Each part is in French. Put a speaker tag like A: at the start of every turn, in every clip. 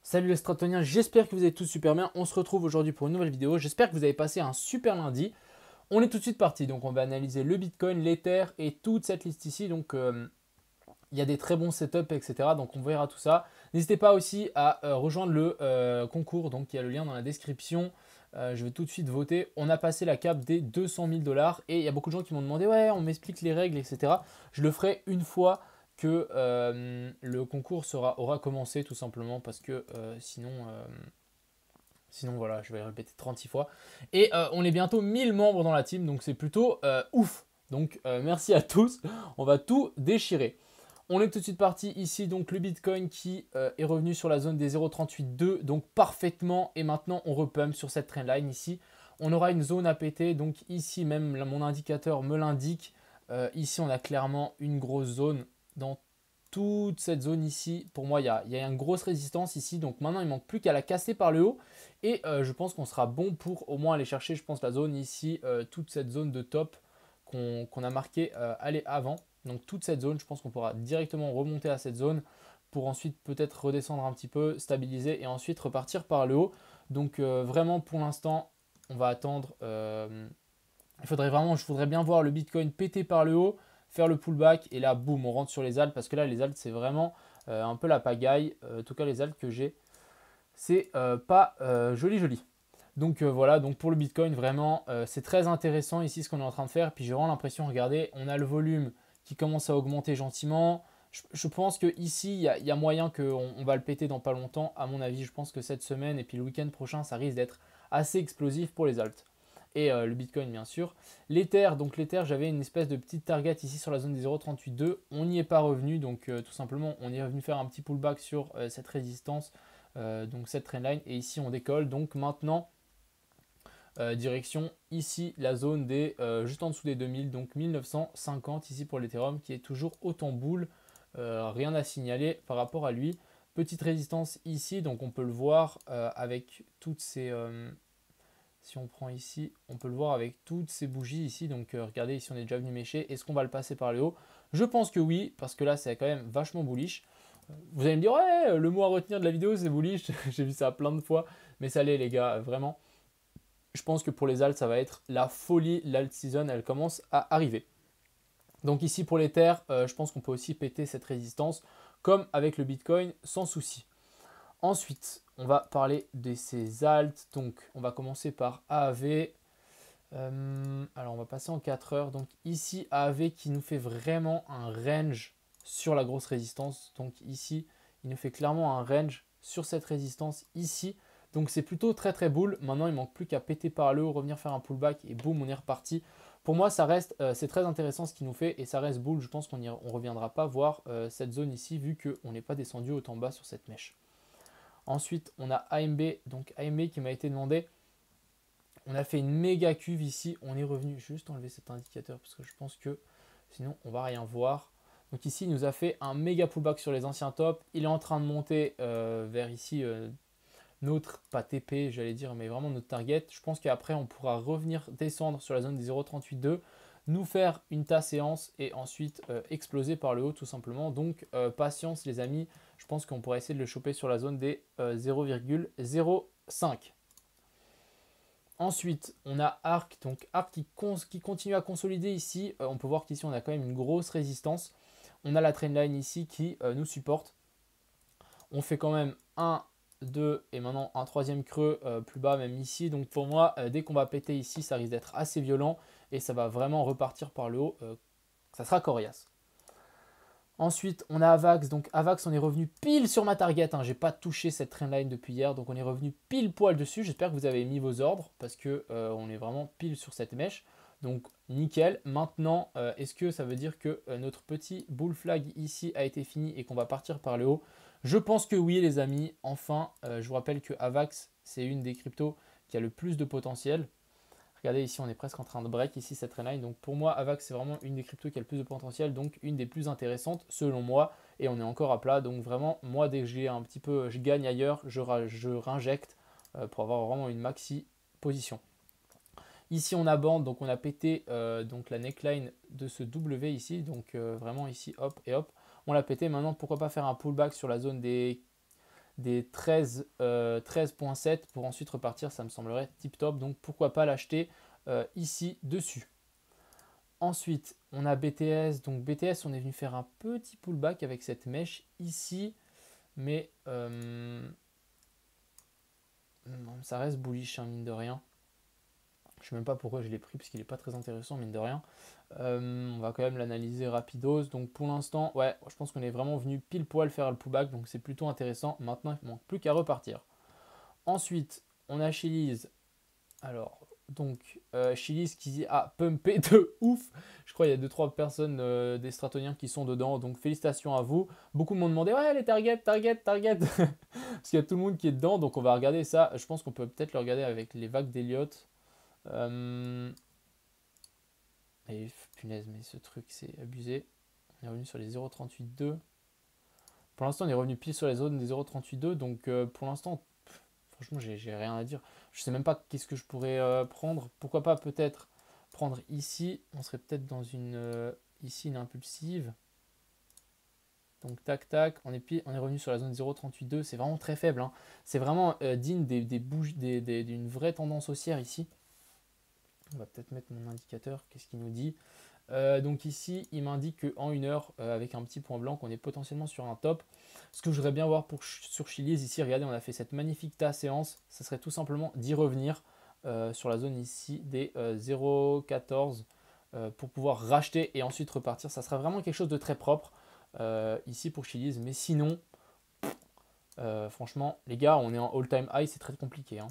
A: Salut les stratoniens, j'espère que vous allez tous super bien. On se retrouve aujourd'hui pour une nouvelle vidéo. J'espère que vous avez passé un super lundi. On est tout de suite parti. Donc on va analyser le Bitcoin, l'Ether et toute cette liste ici. Donc il y a des très bons setups, etc. Donc on verra tout ça. N'hésitez pas aussi à rejoindre le concours. Donc il y a le lien dans la description. Je vais tout de suite voter. On a passé la cape des 200 000 dollars. Et il y a beaucoup de gens qui m'ont demandé, ouais, on m'explique les règles, etc. Je le ferai une fois que le concours aura commencé tout simplement parce que sinon voilà, je vais répéter 36 fois. Et on est bientôt 1000 membres dans la team, donc c'est plutôt ouf. Donc merci à tous, on va tout déchirer. On est tout de suite parti ici, donc le Bitcoin qui est revenu sur la zone des 0,382, donc parfaitement. Et maintenant on repump sur cette trendline ici. On aura une zone à péter, donc ici même mon indicateur me l'indique. Ici on a clairement une grosse zone dans toute cette zone ici. Pour moi il y a une grosse résistance ici, donc maintenant il manque plus qu'à la casser par le haut. Et je pense qu'on sera bon pour au moins aller chercher, je pense, la zone ici, toute cette zone de top qu'on a marqué aller avant. Donc toute cette zone, je pense qu'on pourra directement remonter à cette zone pour ensuite peut-être redescendre un petit peu, stabiliser et ensuite repartir par le haut. Donc vraiment pour l'instant, on va attendre. Je voudrais bien voir le Bitcoin péter par le haut, faire le pullback et là, boum, on rentre sur les alts parce que là, les alts, c'est vraiment un peu la pagaille. En tout cas, les alts que j'ai, c'est pas joli joli. Donc voilà, donc pour le Bitcoin, vraiment, c'est très intéressant ici ce qu'on est en train de faire. Puis j'ai vraiment l'impression, regardez, on a le volume qui commence à augmenter gentiment. Je pense qu'ici, il y a moyen qu'on va le péter dans pas longtemps. À mon avis, je pense que cette semaine et puis le week-end prochain, ça risque d'être assez explosif pour les alts. Et le Bitcoin, bien sûr. L'Ether, donc l'Ether, j'avais une espèce de petite target ici sur la zone des 0,382. On n'y est pas revenu, donc tout simplement, on est revenu faire un petit pullback sur cette résistance, donc cette trendline. Et ici, on décolle. Donc maintenant, direction ici la zone des juste en dessous des 2000, donc 1950 ici pour l'Ethereum qui est toujours autant boule, rien à signaler par rapport à lui. Petite résistance ici, donc on peut le voir avec toutes ces si on prend ici, on peut le voir avec toutes ces bougies ici. Donc regardez, ici on est déjà venu mécher. Est-ce qu'on va le passer par le haut? Je pense que oui, parce que là c'est quand même vachement bullish. Vous allez me dire, ouais, le mot à retenir de la vidéo c'est bullish. J'ai vu ça plein de fois, mais ça l'est les gars, vraiment. Je pense que pour les alts, ça va être la folie. L'alt season, elle commence à arriver. Donc ici pour l'Ether, je pense qu'on peut aussi péter cette résistance comme avec le Bitcoin sans souci. Ensuite, on va parler de ces alts. Donc on va commencer par AAV. Alors on va passer en 4 heures. Donc ici AAV qui nous fait vraiment un range sur la grosse résistance. Donc ici, il nous fait clairement un range sur cette résistance ici. Donc c'est plutôt très très bull. Maintenant, il manque plus qu'à péter par le haut, revenir faire un pullback et boum, on est reparti. Pour moi, ça reste, c'est très intéressant ce qu'il nous fait et ça reste bull. Je pense qu'on ne reviendra pas voir cette zone ici vu qu'on n'est pas descendu autant bas sur cette mèche. Ensuite, on a AMB, donc AMB qui m'a été demandé. On a fait une méga cuve ici. On est revenu, juste enlever cet indicateur parce que je pense que sinon on va rien voir. Donc ici, il nous a fait un méga pullback sur les anciens tops. Il est en train de monter vers ici notre, pas TP, j'allais dire, mais vraiment notre target. Je pense qu'après, on pourra revenir descendre sur la zone des 0,382, nous faire une tasse séance et ensuite exploser par le haut tout simplement. Donc patience les amis, je pense qu'on pourrait essayer de le choper sur la zone des 0,05. Ensuite, on a ARC, donc ARC qui continue à consolider ici. On peut voir qu'ici, on a quand même une grosse résistance. On a la trendline ici qui nous supporte. On fait quand même 1, 2 et maintenant un troisième creux plus bas même ici. Donc pour moi, dès qu'on va péter ici, ça risque d'être assez violent et ça va vraiment repartir par le haut. Ça sera coriace. Ensuite, on a Avax. Donc Avax, on est revenu pile sur ma target. J'ai pas touché cette trendline depuis hier, donc on est revenu pile poil dessus. J'espère que vous avez mis vos ordres parce que on est vraiment pile sur cette mèche. Donc nickel. Maintenant, est-ce que ça veut dire que notre petit bull flag ici a été fini et qu'on va partir par le haut? Je pense que oui, les amis. Enfin, je vous rappelle que Avax, c'est une des cryptos qui a le plus de potentiel. Regardez ici, on est presque en train de break ici cette trendline. Donc pour moi, Avax, c'est vraiment une des cryptos qui a le plus de potentiel, donc une des plus intéressantes selon moi. Et on est encore à plat. Donc vraiment, moi, dès que j'ai un petit peu, je gagne ailleurs, je réinjecte pour avoir vraiment une maxi position. Ici, on a bande, donc on a pété donc la neckline de ce W ici. Donc vraiment ici, hop et hop. On l'a pété. Maintenant, pourquoi pas faire un pullback sur la zone des des 13,7 pour ensuite repartir, ça me semblerait tip top. Donc pourquoi pas l'acheter ici dessus. Ensuite, on a BTS. Donc BTS, on est venu faire un petit pullback avec cette mèche ici. Mais ça reste bullish, hein, mine de rien. Je ne sais même pas pourquoi je l'ai pris, parce qu'il n'est pas très intéressant, mine de rien. On va quand même l'analyser rapidos. Donc pour l'instant, ouais, je pense qu'on est vraiment venu pile poil faire le pullback. Donc c'est plutôt intéressant. Maintenant, il ne manque plus qu'à repartir. Ensuite, on a Chiliz. Alors, donc, Chiliz qui a pumpé de ouf. Je crois qu'il y a 2-3 personnes des Stratoniens qui sont dedans. Donc, félicitations à vous. Beaucoup m'ont demandé, ouais, les targets. Parce qu'il y a tout le monde qui est dedans. Donc, on va regarder ça. Je pense qu'on peut peut-être le regarder avec les vagues d'Elliott. Et punaise, mais ce truc, c'est abusé. On est revenu sur les 0,38,2. Pour l'instant, on est revenu pile sur les zones des 0,38,2. Donc, pour l'instant, franchement, j'ai rien à dire. Je sais même pas qu'est-ce que je pourrais prendre. Pourquoi pas peut-être prendre ici. On serait peut-être dans une ici une impulsive. Donc tac tac. On est revenu sur la zone 0,38,2. C'est vraiment très faible, hein. C'est vraiment digne d'une vraie tendance haussière ici. On va peut-être mettre mon indicateur. Qu'est-ce qu'il nous dit? Donc ici, il m'indique qu'en 1 heure, avec un petit point blanc, qu'on est potentiellement sur un top. Ce que je voudrais bien voir sur Chiliz ici, regardez, on a fait cette magnifique séance. Ça serait tout simplement d'y revenir sur la zone ici des 0,14 pour pouvoir racheter et ensuite repartir. Ça sera vraiment quelque chose de très propre ici pour Chiliz. Mais sinon, franchement, les gars, on est en all-time high, c'est très compliqué, hein.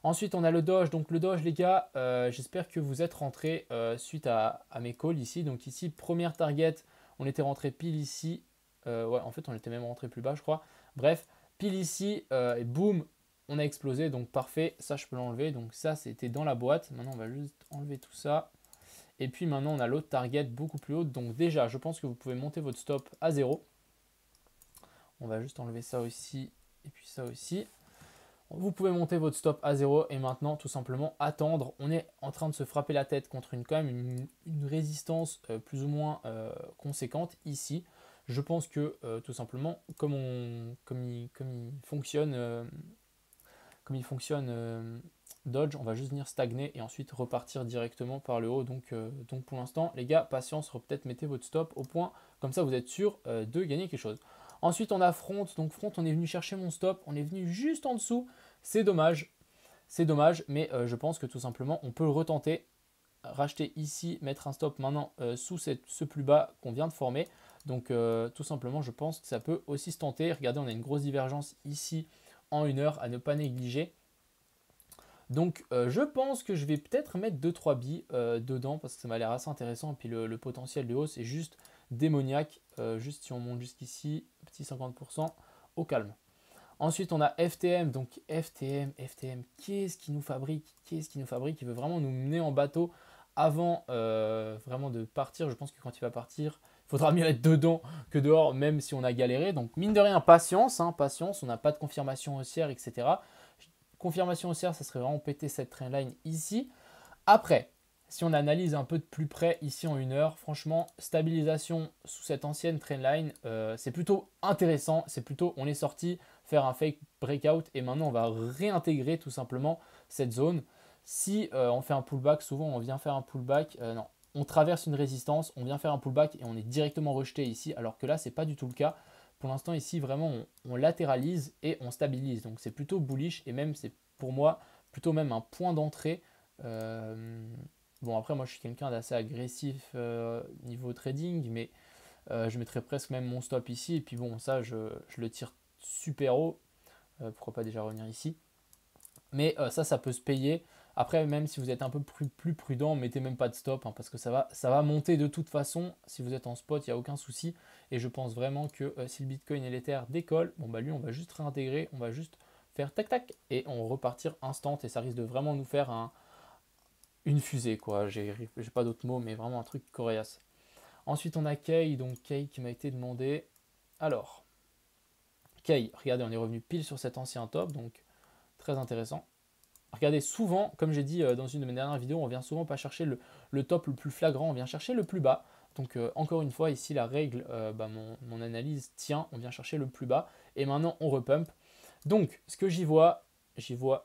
A: Ensuite, on a le Doge. Donc, le Doge, les gars, j'espère que vous êtes rentrés suite à mes calls ici. Donc, ici, première target, on était rentré pile ici. Ouais, en fait, on était même rentré plus bas, je crois. Bref, pile ici, et boum, on a explosé. Donc, parfait. Ça, je peux l'enlever. Donc, ça, c'était dans la boîte. Maintenant, on va juste enlever tout ça. Et puis, maintenant, on a l'autre target beaucoup plus haute. Donc, déjà, je pense que vous pouvez monter votre stop à 0. On va juste enlever ça aussi. Et puis, ça aussi. Vous pouvez monter votre stop à 0 et maintenant tout simplement attendre. On est en train de se frapper la tête contre quand même une résistance plus ou moins conséquente ici. Je pense que tout simplement comme il fonctionne, Dodge, on va juste venir stagner et ensuite repartir directement par le haut. Donc pour l'instant les gars, patience, peut-être mettez votre stop au point. Comme ça vous êtes sûr de gagner quelque chose. Ensuite, on a Front. Donc, Front, on est venu chercher mon stop. On est venu juste en dessous. C'est dommage. C'est dommage, mais je pense que tout simplement, on peut le retenter. Racheter ici, mettre un stop maintenant sous ce plus bas qu'on vient de former. Donc, tout simplement, je pense que ça peut aussi se tenter. Regardez, on a une grosse divergence ici en 1 heure à ne pas négliger. Donc, je pense que je vais peut-être mettre 2-3 billes dedans parce que ça m'a l'air assez intéressant. Et puis, le potentiel de hausse est juste démoniaque. Juste si on monte jusqu'ici, petit 50% au calme. Ensuite, on a FTM. Donc, FTM, qu'est-ce qu'il nous fabrique? Il veut vraiment nous mener en bateau avant vraiment de partir. Je pense que quand il va partir, il faudra mieux être dedans que dehors, même si on a galéré. Donc, mine de rien, patience, hein, patience. On n'a pas de confirmation haussière, etc. Confirmation haussière, ça serait vraiment péter cette trendline ici. Après, si on analyse un peu de plus près ici en 1 heure, franchement, stabilisation sous cette ancienne trendline, c'est plutôt intéressant. C'est plutôt, on est sorti faire un fake breakout et maintenant on va réintégrer tout simplement cette zone. Si on fait un pullback, souvent on vient faire un pullback, non, on traverse une résistance, on vient faire un pullback et on est directement rejeté ici, alors que là, c'est pas du tout le cas. Pour l'instant, ici, vraiment, on latéralise et on stabilise. Donc, c'est plutôt bullish et même, c'est pour moi plutôt même un point d'entrée. Bon, après, moi, je suis quelqu'un d'assez agressif niveau trading, mais je mettrais presque même mon stop ici. Et puis, bon, ça, je le tire super haut. Pourquoi pas déjà revenir ici? Mais ça peut se payer. Après, même si vous êtes un peu plus prudent, mettez même pas de stop hein, parce que ça va monter de toute façon. Si vous êtes en spot, il n'y a aucun souci. Et je pense vraiment que si le Bitcoin et l'Ether décollent, bon, bah lui, on va juste réintégrer, on va juste faire tac tac et on repartir instant. Et ça risque de vraiment nous faire une fusée, quoi. J'ai pas d'autres mots, mais vraiment un truc coriace. Ensuite, on a Kay, donc Kay qui m'a été demandé. Alors, Kay, regardez, on est revenu pile sur cet ancien top, donc très intéressant. Regardez, souvent, comme j'ai dit dans une de mes dernières vidéos, on vient souvent pas chercher le top le plus flagrant, on vient chercher le plus bas. Donc encore une fois, ici la règle, mon analyse tient, on vient chercher le plus bas. Et maintenant on repump. Donc, ce que j'y vois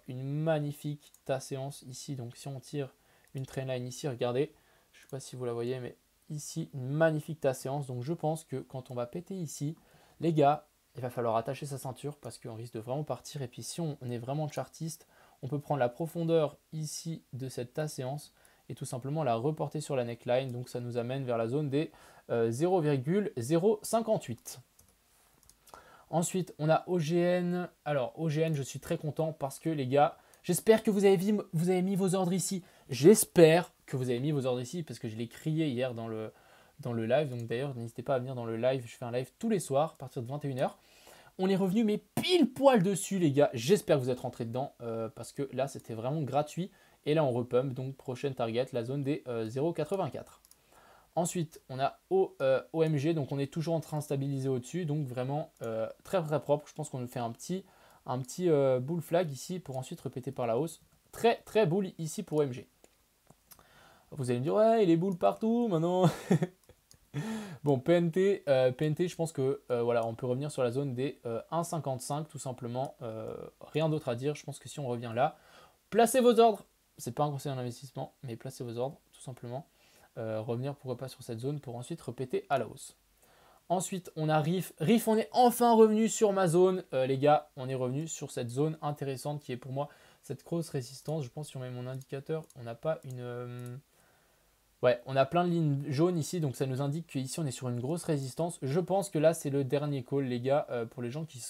A: une magnifique ta séance ici. Donc, si on tire une trendline ici, regardez, je ne sais pas si vous la voyez, mais ici, une magnifique ta séance. Donc, je pense que quand on va péter ici, les gars, il va falloir attacher sa ceinture parce qu'on risque de vraiment partir. Et puis, si on est vraiment chartiste, on peut prendre la profondeur ici de cette ta séance et tout simplement la reporter sur la neckline. Donc, ça nous amène vers la zone des 0,058. Ensuite, on a OGN. Alors, OGN, je suis très content parce que les gars, j'espère que vous avez mis vos ordres ici. J'espère que vous avez mis vos ordres ici parce que je l'ai crié hier dans le live. Donc d'ailleurs, n'hésitez pas à venir dans le live. Je fais un live tous les soirs à partir de 21h. On est revenu mais pile poil dessus les gars. J'espère que vous êtes rentrés dedans parce que là, c'était vraiment gratuit. Et là, on repump. Donc, prochaine target, la zone des 0,84. Ensuite, on a OMG, donc on est toujours en train de stabiliser au-dessus, donc vraiment très très propre. Je pense qu'on nous fait un petit bull flag ici pour ensuite répéter par la hausse. Très très bull ici pour OMG. Vous allez me dire, ouais, il est bull partout maintenant. Bon, PNT, je pense que voilà, on peut revenir sur la zone des 1,55 tout simplement. Rien d'autre à dire. Je pense que si on revient là, placez vos ordres. C'est pas un conseil en investissement, mais placez vos ordres tout simplement. Revenir pourquoi pas sur cette zone pour ensuite répéter à la hausse. Ensuite, on a Riff. Riff, on est enfin revenu sur ma zone. Les gars, on est revenu sur cette zone intéressante qui est pour moi cette grosse résistance. Je pense que si on met mon indicateur, on n'a pas une... Ouais, on a plein de lignes jaunes ici, donc ça nous indique qu'ici on est sur une grosse résistance. Je pense que là, c'est le dernier call, les gars, pour les gens qui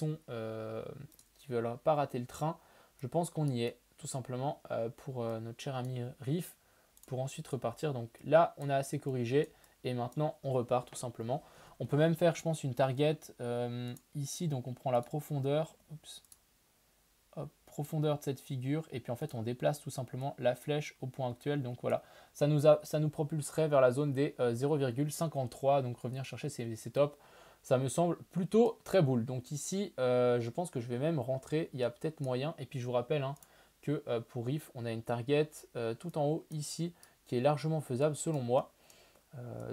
A: veulent pas rater le train. Je pense qu'on y est, tout simplement, pour notre cher ami Riff, pour ensuite repartir. Donc là, on a assez corrigé et maintenant, on repart tout simplement. On peut même faire, je pense, une target ici. Donc on prend la profondeur. Oups. Hop, profondeur de cette figure et puis en fait on déplace tout simplement la flèche au point actuel. Donc voilà, ça nous propulserait vers la zone des 0,53. Donc revenir chercher ces tops, ça me semble plutôt très bull. Donc ici, je pense que je vais même rentrer. Il y a peut-être moyen. Et puis je vous rappelle que pour Riff, on a une target tout en haut ici qui est largement faisable selon moi.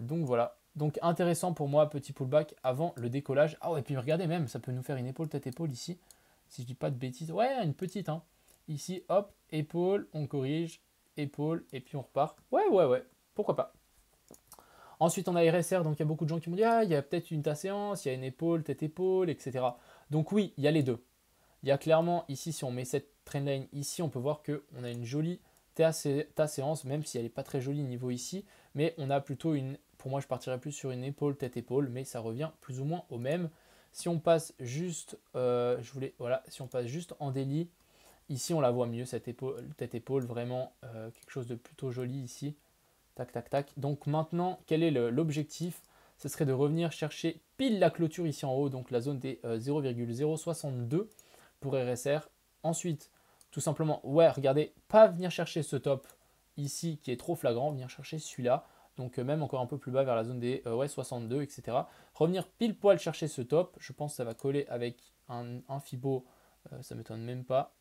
A: Donc voilà. Donc intéressant pour moi, petit pullback avant le décollage. Ah ouais, et puis regardez même, ça peut nous faire une épaule tête-épaule ici. Si je dis pas de bêtises. Ouais, une petite. Ici, hop, épaule, on corrige, épaule, et puis on repart. Ouais. Pourquoi pas. Ensuite, on a RSR. Donc il y a beaucoup de gens qui m'ont dit, ah, il y a peut-être une ta séance, il y a une épaule, tête-épaule, etc. Donc oui, il y a les deux. Il y a clairement ici, si on met cette trendline ici, on peut voir qu'on a une jolie ta séance, même si elle n'est pas très jolie niveau ici. Mais on a plutôt une, pour moi je partirais plus sur une épaule, tête-épaule, mais ça revient plus ou moins au même. Si on passe juste, si on passe juste en daily, ici on la voit mieux, cette épaule, tête-épaule, vraiment quelque chose de plutôt joli ici. Tac, tac, tac. Donc maintenant, quel est l'objectif? Ce serait de revenir chercher pile la clôture ici en haut, donc la zone des 0,062 pour RSR. Ensuite, tout simplement, ouais, regardez, pas venir chercher ce top ici qui est trop flagrant, venir chercher celui-là. Donc même encore un peu plus bas vers la zone des 62, etc. Revenir pile poil chercher ce top. Je pense que ça va coller avec un Fibo. Ça ne m'étonne même pas.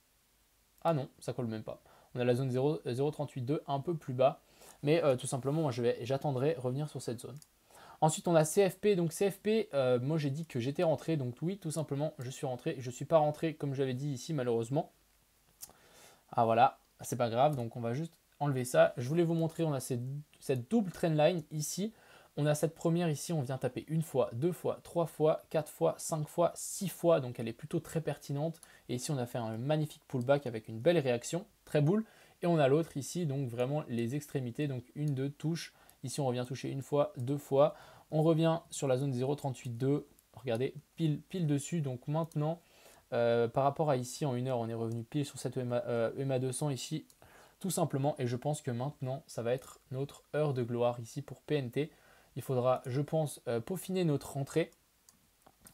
A: Ah non, ça colle même pas. On a la zone 0,038,2 un peu plus bas. Mais tout simplement, moi j'attendrai revenir sur cette zone. Ensuite, on a CFP. Donc CFP, moi j'ai dit que j'étais rentré. Donc oui, tout simplement, je suis rentré. Je ne suis pas rentré comme j'avais dit ici, malheureusement. Ah voilà, c'est pas grave. Donc on va juste enlever ça. Je voulais vous montrer, on a cette double trendline ici. On a cette première ici, on vient taper une fois, deux fois, trois fois, quatre fois, cinq fois, six fois. Donc elle est plutôt très pertinente. Et ici, on a fait un magnifique pullback avec une belle réaction, très boule. Et on a l'autre ici, donc vraiment les extrémités. Donc une, deux touches. Ici, on revient toucher une fois, deux fois. On revient sur la zone 0,38,2. Regardez, pile dessus. Donc maintenant, par rapport à ici, en une heure, on est revenu pile sur cette EMA 200 ici, tout simplement. Et je pense que maintenant, ça va être notre heure de gloire ici pour PNT. Il faudra, je pense, peaufiner notre rentrée.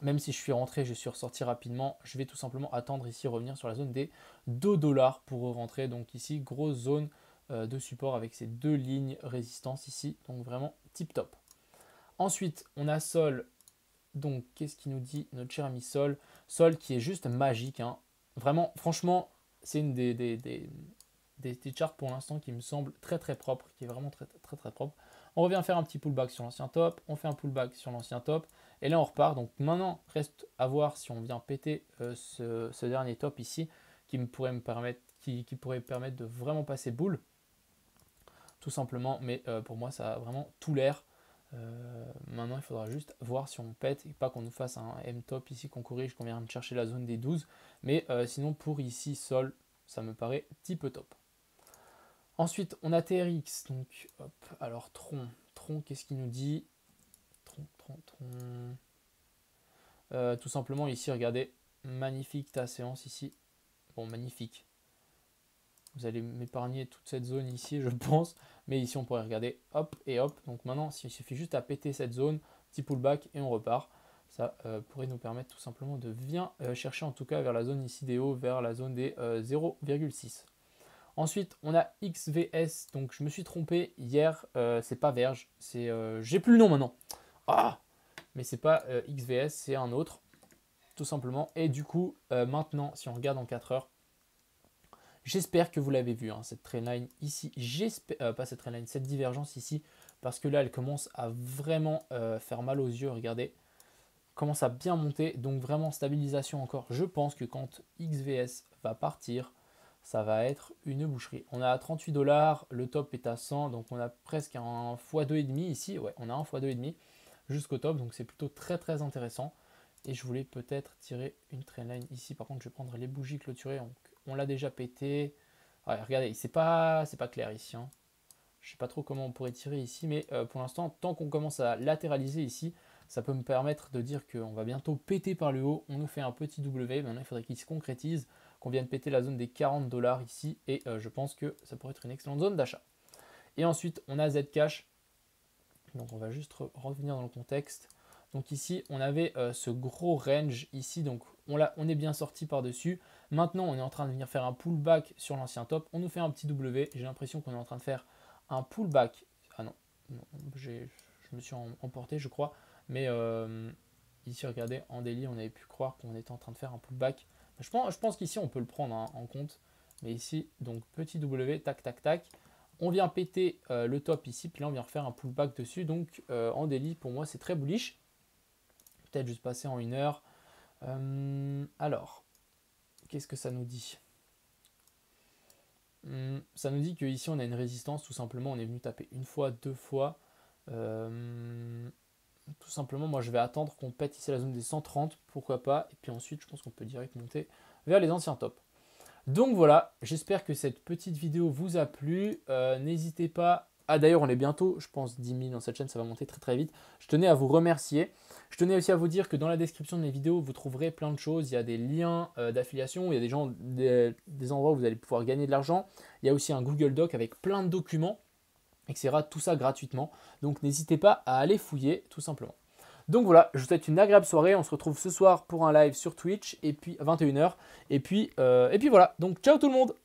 A: Même si je suis rentré, je suis ressorti rapidement. Je vais tout simplement attendre ici, revenir sur la zone des 2$ pour rentrer. Donc ici, grosse zone de support avec ces deux lignes résistance ici. Donc vraiment tip top. Ensuite, on a Sol. Donc, qu'est-ce qu'il nous dit notre cher ami Sol? Sol qui est juste magique. Vraiment, franchement, c'est une des charts pour l'instant qui me semble très très propre, qui est vraiment très très très propre. On revient faire un petit pullback sur l'ancien top, on fait un pullback sur l'ancien top, Et là, on repart. Donc maintenant, reste à voir si on vient péter ce dernier top ici, qui pourrait permettre de vraiment passer boule. Tout simplement, mais pour moi, ça a vraiment tout l'air. Maintenant, il faudra juste voir si on pète et pas qu'on nous fasse un M-top ici, qu'on corrige, qu'on vienne chercher la zone des 12. Mais sinon, pour ici, sol, ça me paraît petit peu top. Ensuite, on a TRX. Donc, hop, alors Tron, qu'est-ce qu'il nous dit? Tout simplement, ici, regardez, magnifique ta séance ici. Bon, magnifique. Vous allez m'épargner toute cette zone ici, je pense. Mais ici, on pourrait regarder, hop et hop. Donc maintenant, il suffit juste à péter cette zone, petit pullback et on repart. Ça pourrait nous permettre tout simplement de bien chercher en tout cas vers la zone ici des hauts, vers la zone des 0,6. Ensuite, on a XVS. Donc, je me suis trompé hier. C'est pas Verge. C'est, j'ai plus le nom maintenant. Ah, mais c'est pas XVS, c'est un autre. Tout simplement. Et du coup, maintenant, si on regarde en 4 heures, j'espère que vous l'avez vu, hein, cette trendline ici. Pas cette trendline, cette divergence ici. Parce que là, elle commence à vraiment faire mal aux yeux. Regardez. Commence à bien monter. Donc, vraiment, stabilisation encore. Je pense que quand XVS va partir, ça va être une boucherie. On a 38 $, le top est à 100, donc on a presque un x2,5 ici. Ouais, on a un x2,5 jusqu'au top, donc c'est plutôt très très intéressant. Et je voulais peut-être tirer une trendline ici. Par contre, je vais prendre les bougies clôturées. Donc, on l'a déjà pété. Ouais, regardez, c'est pas clair ici. Hein. Je sais pas trop comment on pourrait tirer ici, mais pour l'instant, tant qu'on commence à latéraliser ici, ça peut me permettre de dire qu'on va bientôt péter par le haut. On nous fait un petit W. Maintenant, il faudrait qu'il se concrétise, qu'on vienne péter la zone des 40 $ ici. Et je pense que ça pourrait être une excellente zone d'achat. Et ensuite, on a Zcash. Donc, on va juste revenir dans le contexte. Donc ici, on avait ce gros range ici. Donc, on est bien sorti par-dessus. Maintenant, on est en train de venir faire un pullback sur l'ancien top. On nous fait un petit W. J'ai l'impression qu'on est en train de faire un pullback. Ah non, je me suis emporté, je crois. Mais ici, regardez, en daily, on avait pu croire qu'on était en train de faire un pullback. Je pense qu'ici, on peut le prendre en compte. Mais ici, donc petit W, tac, tac, tac. On vient péter le top ici. Puis là, on vient refaire un pullback dessus. Donc, en daily, pour moi, c'est très bullish. Peut-être juste passer en 1 heure. Alors, qu'est-ce que ça nous dit? Ça nous dit qu'ici, on a une résistance. Tout simplement, on est venu taper une fois, 2 fois. Tout simplement, moi je vais attendre qu'on pète ici la zone des 130, pourquoi pas. Et puis ensuite, je pense qu'on peut direct monter vers les anciens tops. Donc voilà, j'espère que cette petite vidéo vous a plu. N'hésitez pas. Ah d'ailleurs, on est bientôt, je pense, 10 000 dans cette chaîne, ça va monter très très vite. Je tenais à vous remercier. Je tenais aussi à vous dire que dans la description de mes vidéos, vous trouverez plein de choses. Il y a des liens d'affiliation, il y a des endroits où vous allez pouvoir gagner de l'argent. Il y a aussi un Google Doc avec plein de documents, etc. Tout ça gratuitement. Donc n'hésitez pas à aller fouiller tout simplement. Donc voilà, je vous souhaite une agréable soirée. On se retrouve ce soir pour un live sur Twitch et puis à 21 h. Et puis voilà. Donc ciao tout le monde!